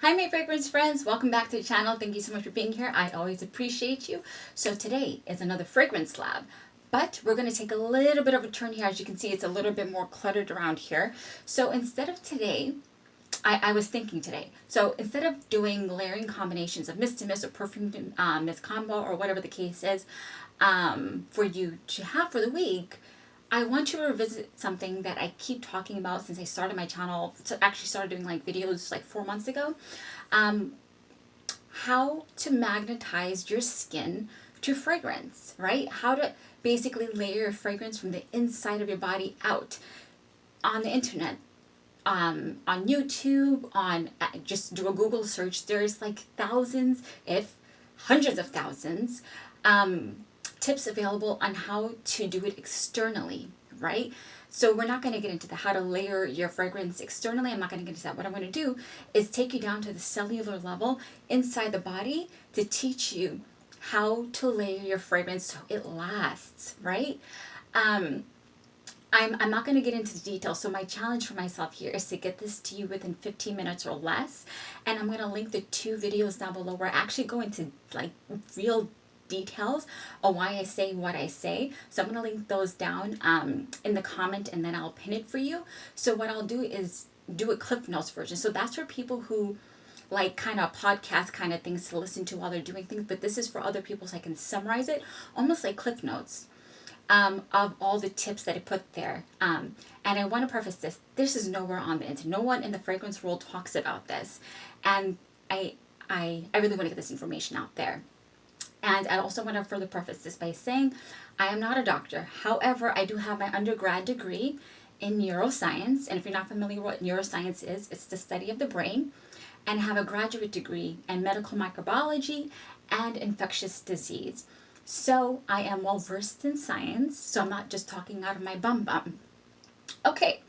Hi my fragrance friends, welcome back to the channel. Thank you so much for being here. I always appreciate you. So today is another fragrance lab, but we're going to take a little bit of a turn here. As you can see, it's a little bit more cluttered around here. So instead of today, I was thinking today, so instead of doing layering combinations of mist to mist or perfume to mist combo or whatever the case is for you to have for the week, I want to revisit something that I keep talking about since I started my channel. So actually started doing like videos like 4 months ago. How to magnetize your skin to fragrance, right? How to basically layer your fragrance from the inside of your body out. On the internet, on YouTube, on just do a Google search. There's like thousands, if hundreds of thousands, tips available on how to do it externally, right? So we're not going to get into the how to layer your fragrance externally. I'm not going to get into that. What I'm going to do is take you down to the cellular level inside the body to teach you how to layer your fragrance so it lasts, right? I'm not going to get into the details. So my challenge for myself here is to get this to you within 15 minutes or less. And I'm going to link the 2 videos down below where I actually go into like real details on why I say what I say. So I'm going to link those down in the comment, and then I'll pin it for you. So what I'll do is do a Cliff Notes version. So that's for people who like kind of podcast kind of things to listen to while they're doing things. But this is for other people so I can summarize it almost like Cliff Notes. Of all the tips that I put there. And I want to preface this. This is nowhere on the internet. No one in the fragrance world talks about this. And I really want to get this information out there. And I also want to further preface this by saying I am not a doctor. However, I do have my undergrad degree in neuroscience. And if you're not familiar with what neuroscience is, it's the study of the brain. And I have a graduate degree in medical microbiology and infectious disease. So I am well versed in science, so I'm not just talking out of my bum. Okay,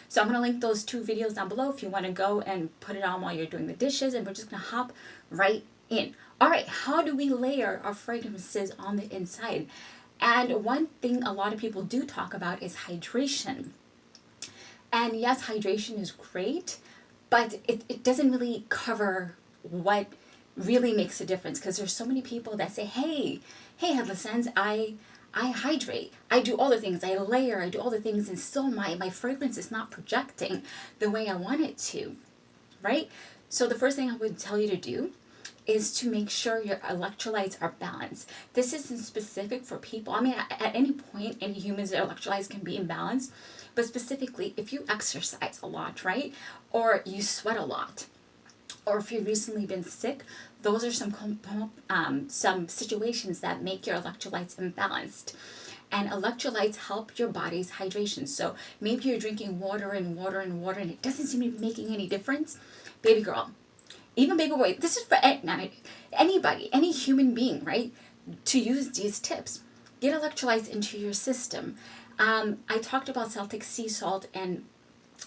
so I'm going to link those 2 videos down below if you want to go and put it on while you're doing the dishes, and we're just going to hop right in. All right, how do we layer our fragrances on the inside? And one thing a lot of people do talk about is hydration. And yes, hydration is great, but it doesn't really cover what really makes a difference, because there's so many people that say, hey Headless Sense, I hydrate, I do all the things, I layer, I do all the things, and still my fragrance is not projecting the way I want it to, right? So the first thing I would tell you to do is to make sure your electrolytes are balanced. This isn't specific for people. I mean, at any point, any humans' electrolytes can be imbalanced, but specifically if you exercise a lot, right? Or you sweat a lot, or if you've recently been sick, those are some situations that make your electrolytes imbalanced. And electrolytes help your body's hydration. So maybe you're drinking water and water and water, and it doesn't seem to be making any difference. Baby girl, even baby boy, this is for anybody, any human being, right? To use these tips. Get electrolytes into your system. I talked about Celtic sea salt and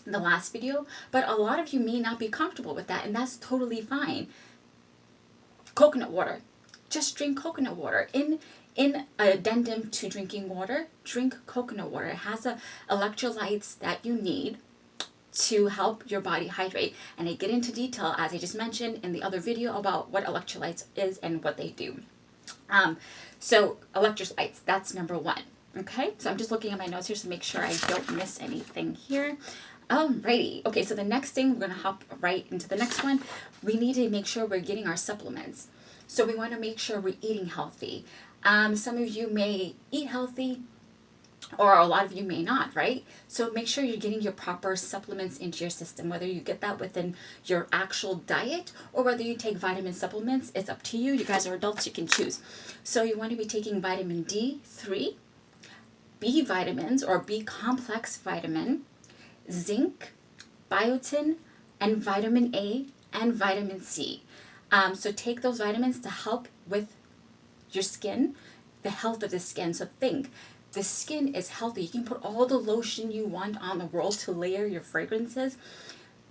the last video, but a lot of you may not be comfortable with that, and that's totally fine. Coconut water, just drink coconut water. In addendum to drinking water, drink coconut water. It has the electrolytes that you need to help your body hydrate, and I get into detail, as I just mentioned in the other video, about what electrolytes is and what they do. So electrolytes, that's number 1. Okay, so I'm just looking at my notes here to make sure I don't miss anything here. Alrighty. Okay, so the next thing, we're going to hop right into the next one. We need to make sure we're getting our supplements. So we want to make sure we're eating healthy. Some of you may eat healthy, or a lot of you may not, right? So make sure you're getting your proper supplements into your system, whether you get that within your actual diet or whether you take vitamin supplements. It's up to you. You guys are adults, you can choose. So you want to be taking vitamin D3, B vitamins or B complex vitamin, zinc, biotin, and vitamin A and vitamin C. So take those vitamins to help with your skin, the health of the skin. So think, the skin is healthy. You can put all the lotion you want on the world to layer your fragrances,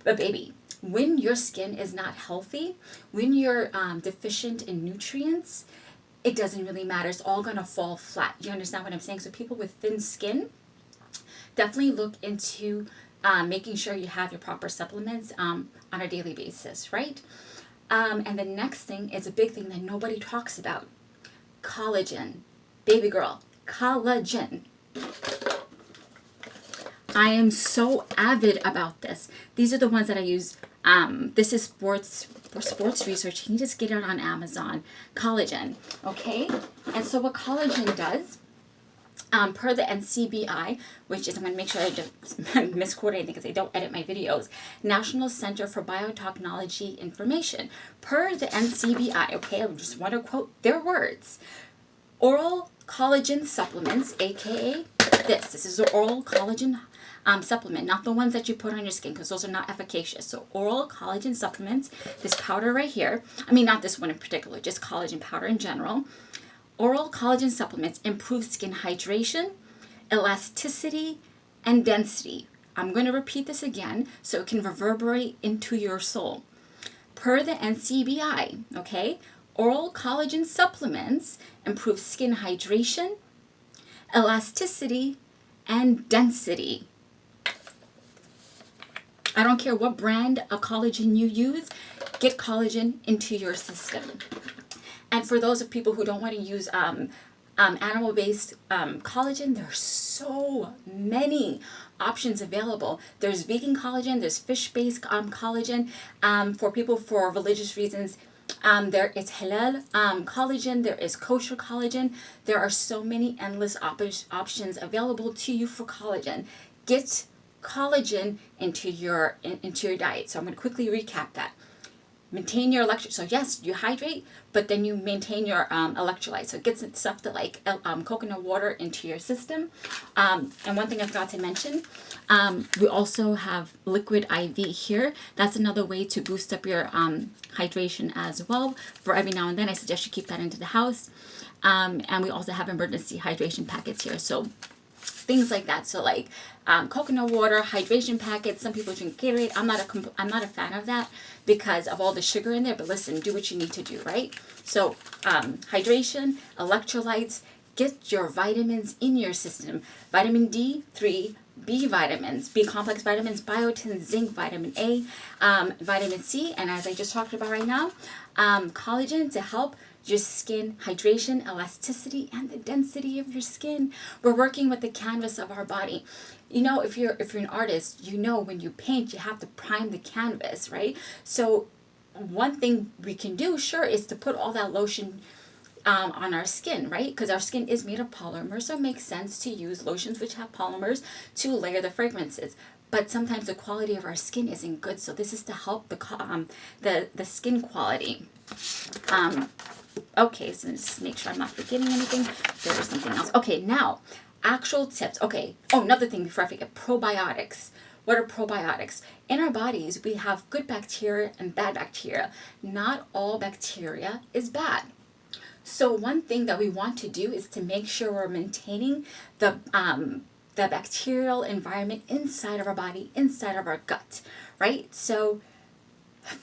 but baby, when your skin is not healthy, when you're deficient in nutrients, it doesn't really matter. It's all going to fall flat. You understand what I'm saying? So people with thin skin, definitely look into making sure you have your proper supplements on a daily basis, right? And the next thing is a big thing that nobody talks about: collagen. Baby girl, collagen. I am so avid about this. These are the ones that I use. This is sports research. You can just get it on Amazon. Collagen, okay? And so what collagen does, per the NCBI, which is, I'm going to make sure I don't misquote anything because I don't edit my videos, National Center for Biotechnology Information. Per the NCBI, okay, I just want to quote their words. Oral collagen supplements, aka this is an oral collagen supplement, not the ones that you put on your skin because those are not efficacious. So oral collagen supplements, this powder right here, I mean not this one in particular, just collagen powder in general. Oral collagen supplements improve skin hydration, elasticity, and density. I'm going to repeat this again so it can reverberate into your soul. Per the NCBI, okay, oral collagen supplements improve skin hydration, elasticity, and density. I don't care what brand of collagen you use, get collagen into your system. And for those of people who don't want to use animal-based collagen, there's so many options available. There's vegan collagen, there's fish-based collagen. For people for religious reasons, there is halal collagen, there is kosher collagen. There are so many endless options available to you for collagen. Get collagen into your diet. So I'm going to quickly recap that. Maintain your electrolytes. So yes, you hydrate, but then you maintain your electrolytes. So it gets stuff like coconut water into your system. And one thing I forgot to mention, we also have liquid IV here. That's another way to boost up your hydration as well. For every now and then, I suggest you keep that into the house. And we also have emergency hydration packets here. So things like that. So like coconut water, hydration packets. Some people drink Gatorade. I'm not a fan of that because of all the sugar in there. But listen, do what you need to do, right? So hydration, electrolytes. Get your vitamins in your system. Vitamin D3, B vitamins, B complex vitamins, biotin, zinc, vitamin A, vitamin C, and as I just talked about right now, collagen to help your skin hydration, elasticity, and the density of your skin. We're working with the canvas of our body. You know, if you're an artist, you know when you paint, you have to prime the canvas, right? So one thing we can do, sure, is to put all that lotion on our skin, right? Because our skin is made of polymers, so it makes sense to use lotions which have polymers to layer the fragrances. But sometimes the quality of our skin isn't good, so this is to help the skin quality. Okay, so just make sure I'm not forgetting anything. There is something else. Okay, now, actual tips. Okay, oh, another thing before I forget, probiotics. What are probiotics? In our bodies, we have good bacteria and bad bacteria. Not all bacteria is bad. So one thing that we want to do is to make sure we're maintaining the bacterial environment inside of our body, inside of our gut, right? So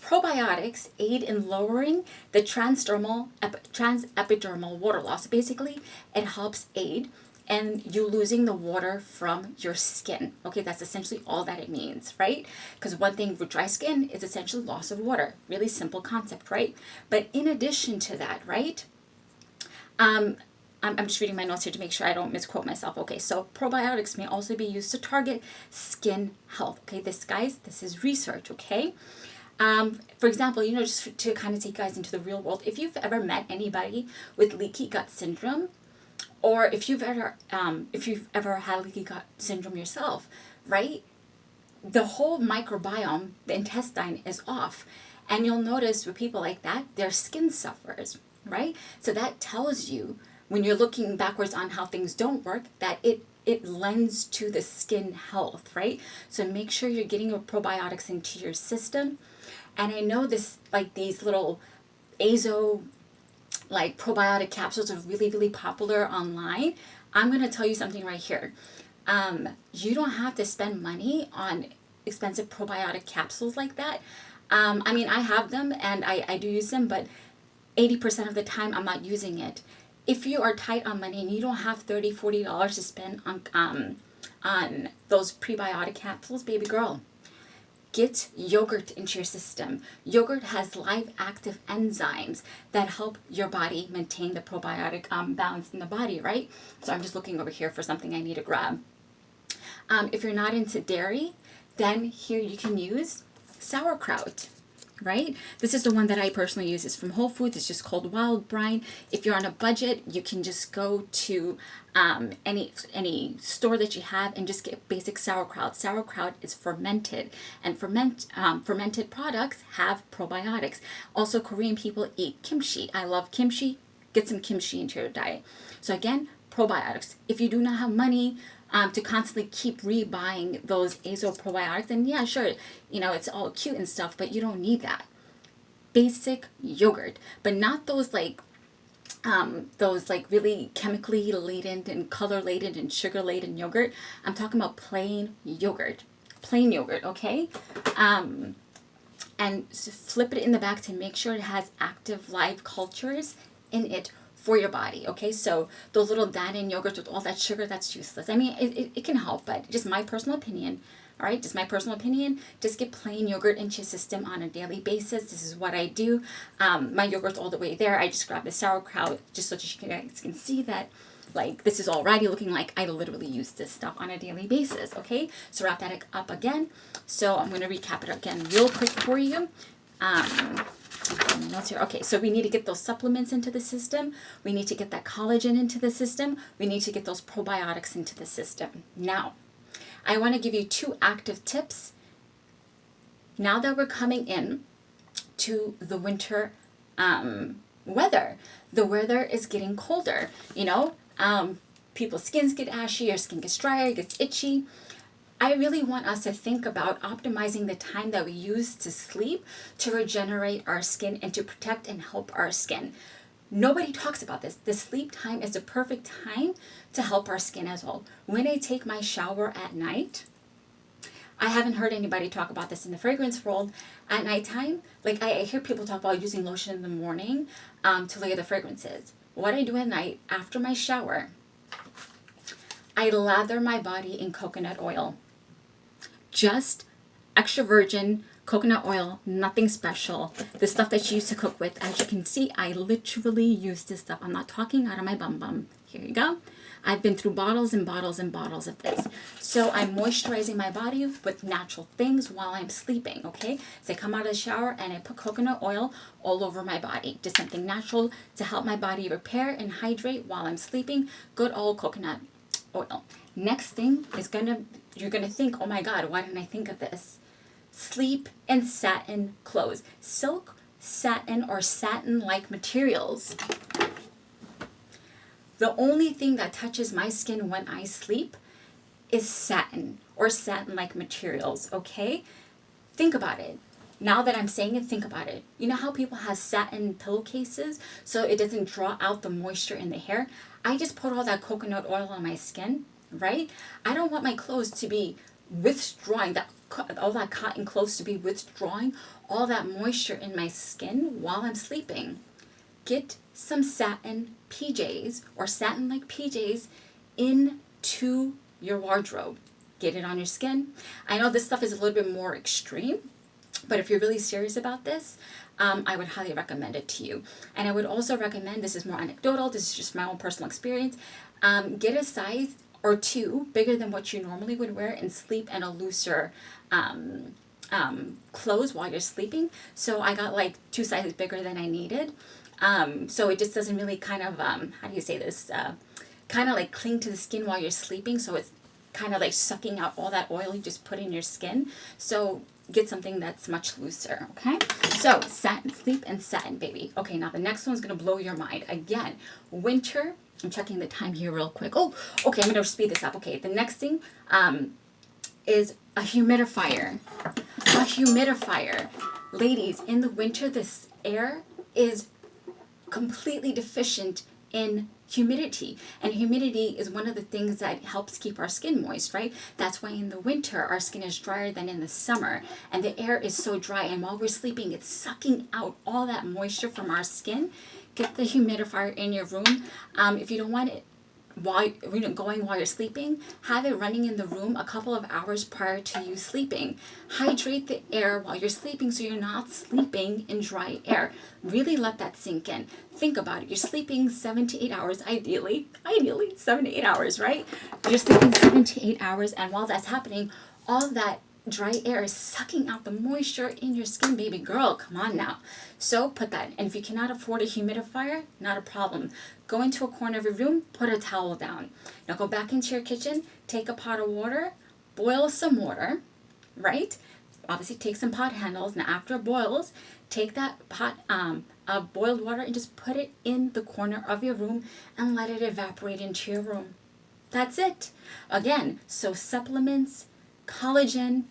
probiotics aid in lowering the transepidermal water loss. Basically, it helps aid in you losing the water from your skin. Okay, that's essentially all that it means, right? Because one thing with dry skin is essentially loss of water. Really simple concept, right? But in addition to that, right? I'm just reading my notes here to make sure I don't misquote myself. Okay, so probiotics may also be used to target skin health. Okay, this is research, okay? For example, you know, just to kind of take you guys into the real world, if you've ever met anybody with leaky gut syndrome, or if you've ever had leaky gut syndrome yourself, right? The whole microbiome, the intestine is off. And you'll notice with people like that, their skin suffers, right? So that tells you, when you're looking backwards on how things don't work, that it lends to the skin health, right? So make sure you're getting your probiotics into your system. And I know this, like these little azo, like probiotic capsules are really, really popular online. I'm going to tell you something right here. You don't have to spend money on expensive probiotic capsules like that. I mean, I have them and I do use them, but 80% of the time I'm not using it. If you are tight on money and you don't have $30, $40 to spend on those prebiotic capsules, baby girl, get yogurt into your system. Yogurt has live active enzymes that help your body maintain the probiotic balance in the body, right? So I'm just looking over here for something I need to grab. If you're not into dairy, then here you can use sauerkraut, right? This is the one that I personally use. It's from Whole Foods. It's just called Wild Brine. If you're on a budget, you can just go to any store that you have and just get basic sauerkraut. Sauerkraut is fermented, and fermented products have probiotics. Also, Korean people eat kimchi. I love kimchi. Get some kimchi into your diet. So again, probiotics. If you do not have money to constantly keep rebuying those azo probiotics, then yeah, sure, it's all cute and stuff, but you don't need that. Basic yogurt, but not those really chemically laden and color laden and sugar laden yogurt. I'm talking about plain yogurt, okay? And flip it in the back to make sure it has active live cultures in it for your body, okay? So those little Dannon yogurts with all that sugar, that's useless. I mean, it can help, but just my personal opinion, all right? Just my personal opinion, just get plain yogurt into your system on a daily basis. This is what I do. My yogurt's all the way there. I just grab the sauerkraut just so that you guys can see that, like, this is already looking like I literally use this stuff on a daily basis, okay? So wrap that up again. So I'm going to recap it again real quick for you. Notes here. Okay, so we need to get those supplements into the system. We need to get that collagen into the system. We need to get those probiotics into the system. Now, I want to give you 2 active tips. Now that we're coming in to the winter weather, the weather is getting colder. People's skins get ashy, your skin gets drier, gets itchy. I really want us to think about optimizing the time that we use to sleep to regenerate our skin and to protect and help our skin. Nobody talks about this. The sleep time is the perfect time to help our skin as well. When I take my shower at night, I haven't heard anybody talk about this in the fragrance world. At nighttime, like I hear people talk about using lotion in the morning to layer the fragrances. What I do at night after my shower, I lather my body in coconut oil. Just extra virgin coconut oil, nothing special. The stuff that you used to cook with. As you can see, I literally use this stuff. I'm not talking out of my bum. Here you go. I've been through bottles and bottles and bottles of this. So I'm moisturizing my body with natural things while I'm sleeping, okay? So I come out of the shower and I put coconut oil all over my body. Just something natural to help my body repair and hydrate while I'm sleeping. Good old coconut oil. Next thing is you're gonna think, oh my God, why didn't I think of this? Sleep in satin clothes. Silk, satin, or satin-like materials. The only thing that touches my skin when I sleep is satin or satin-like materials, okay? Think about it. Now that I'm saying it, think about it. You know how people have satin pillowcases so it doesn't draw out the moisture in the hair? I just put all that coconut oil on my skin, right? I don't want my clothes to be withdrawing, all that cotton clothes to be withdrawing all that moisture in my skin while I'm sleeping. Get some satin PJs or satin-like PJs into your wardrobe. Get it on your skin. I know this stuff is a little bit more extreme, but if you're really serious about this, I would highly recommend it to you. And I would also recommend, this is more anecdotal, this is just my own personal experience, get a size or 2 bigger than what you normally would wear and sleep in a looser clothes while you're sleeping. So I got like 2 sizes bigger than I needed. So it just doesn't really kind of, how do you say this, kind of like cling to the skin while you're sleeping. So it's kind of like sucking out all that oil you just put in your skin. So get something that's much looser, okay? So satin, sleep and satin, baby. Okay, now the next one's going to blow your mind. Again, winter. I'm checking the time here real quick. Oh, okay, I'm going to speed this up. Okay, the next thing is a humidifier. A humidifier. Ladies, in the winter, this air is completely deficient in humidity, and humidity is one of the things that helps keep our skin moist, right? That's why in the winter our skin is drier than in the summer, and the air is so dry, and while we're sleeping it's sucking out all that moisture from our skin. Get the humidifier in your room. If you don't want it while going while you're sleeping, have it running in the room a couple of hours prior to you sleeping. Hydrate the air while you're sleeping so you're not sleeping in dry air. Really let that sink in. Think about it. You're sleeping 7 to 8 hours, ideally 7 to 8 hours, right? You're sleeping 7 to 8 hours, and while that's happening, all that dry air is sucking out the moisture in your skin, baby girl. Come on now. So put that. And if you cannot afford a humidifier, not a problem. Go into a corner of your room, put a towel down. Now go back into your kitchen, take a pot of water, boil some water, right? Obviously take some pot handles. Now after it boils, take that pot of boiled water and just put it in the corner of your room and let it evaporate into your room. That's it. Again, so supplements, collagen,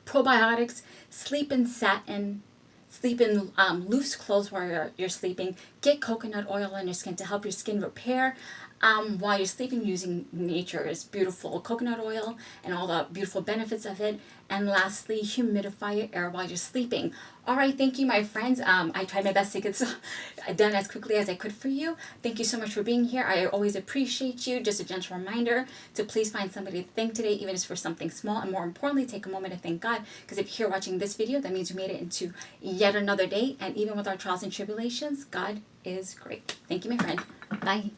probiotics, sleep in satin, sleep in loose clothes while you're sleeping. Get coconut oil on your skin to help your skin repair while you're sleeping, using nature's beautiful coconut oil and all the beautiful benefits of it. And lastly, humidify your air while you're sleeping. All right, thank you, my friends. I tried my best to get done as quickly as I could for you. Thank you so much for being here. I always appreciate you. Just a gentle reminder to please find somebody to thank today, even if it's for something small. And more importantly, take a moment to thank God. Because if you're here watching this video, that means you made it into yet another day. And even with our trials and tribulations, God is great. Thank you, my friend. Bye.